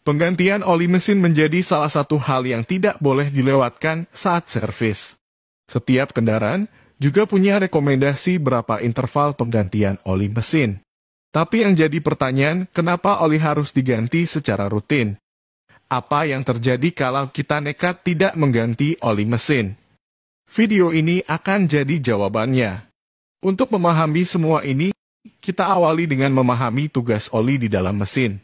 Penggantian oli mesin menjadi salah satu hal yang tidak boleh dilewatkan saat servis. Setiap kendaraan juga punya rekomendasi berapa interval penggantian oli mesin. Tapi yang jadi pertanyaan, kenapa oli harus diganti secara rutin? Apa yang terjadi kalau kita nekat tidak mengganti oli mesin? Video ini akan jadi jawabannya. Untuk memahami semua ini, kita awali dengan memahami tugas oli di dalam mesin.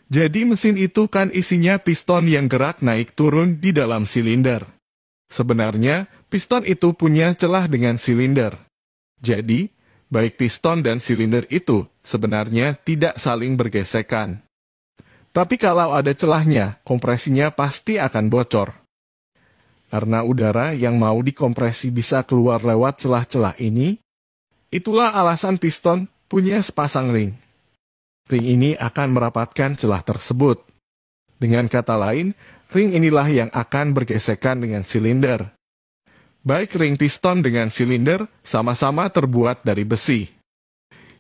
Jadi mesin itu kan isinya piston yang gerak naik turun di dalam silinder. Sebenarnya, piston itu punya celah dengan silinder. Jadi, baik piston dan silinder itu sebenarnya tidak saling bergesekan. Tapi kalau ada celahnya, kompresinya pasti akan bocor. Karena udara yang mau dikompresi bisa keluar lewat celah-celah ini, itulah alasan piston punya sepasang ring. Ring ini akan merapatkan celah tersebut. Dengan kata lain, ring inilah yang akan bergesekan dengan silinder. Baik ring piston dengan silinder sama-sama terbuat dari besi.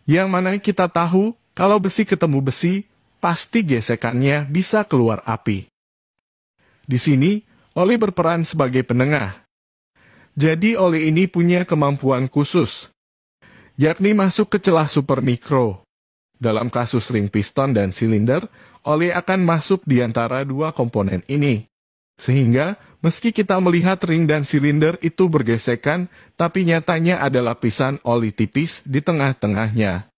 Yang mana kita tahu, kalau besi ketemu besi, pasti gesekannya bisa keluar api. Di sini, oli berperan sebagai penengah. Jadi oli ini punya kemampuan khusus, yakni masuk ke celah supermikro. Dalam kasus ring piston dan silinder, oli akan masuk di antara dua komponen ini. Sehingga, meski kita melihat ring dan silinder itu bergesekan, tapi nyatanya ada lapisan oli tipis di tengah-tengahnya.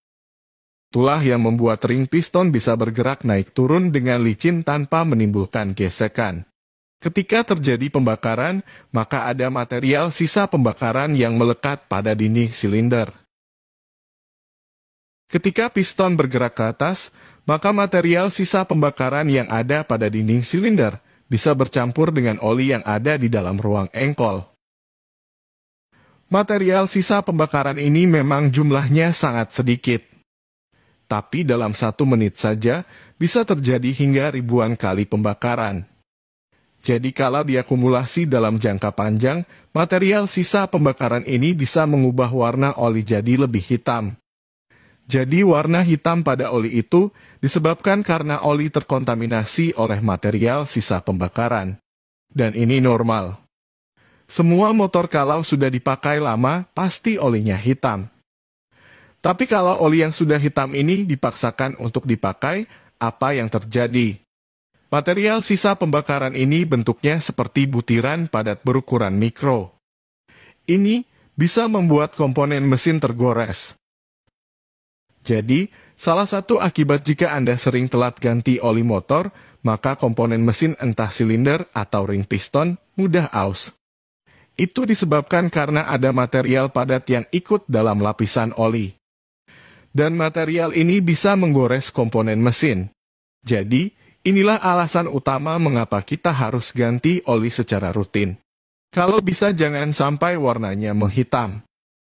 Itulah yang membuat ring piston bisa bergerak naik turun dengan licin tanpa menimbulkan gesekan. Ketika terjadi pembakaran, maka ada material sisa pembakaran yang melekat pada dinding silinder. Ketika piston bergerak ke atas, maka material sisa pembakaran yang ada pada dinding silinder bisa bercampur dengan oli yang ada di dalam ruang engkol. Material sisa pembakaran ini memang jumlahnya sangat sedikit. Tapi dalam 1 menit saja bisa terjadi hingga ribuan kali pembakaran. Jadi kalau diakumulasi dalam jangka panjang, material sisa pembakaran ini bisa mengubah warna oli jadi lebih hitam. Jadi warna hitam pada oli itu disebabkan karena oli terkontaminasi oleh material sisa pembakaran. Dan ini normal. Semua motor kalau sudah dipakai lama, pasti olinya hitam. Tapi kalau oli yang sudah hitam ini dipaksakan untuk dipakai, apa yang terjadi? Material sisa pembakaran ini bentuknya seperti butiran padat berukuran mikro. Ini bisa membuat komponen mesin tergores. Jadi, salah satu akibat jika Anda sering telat ganti oli motor, maka komponen mesin entah silinder atau ring piston mudah aus. Itu disebabkan karena ada material padat yang ikut dalam lapisan oli. Dan material ini bisa menggores komponen mesin. Jadi, inilah alasan utama mengapa kita harus ganti oli secara rutin. Kalau bisa jangan sampai warnanya menghitam.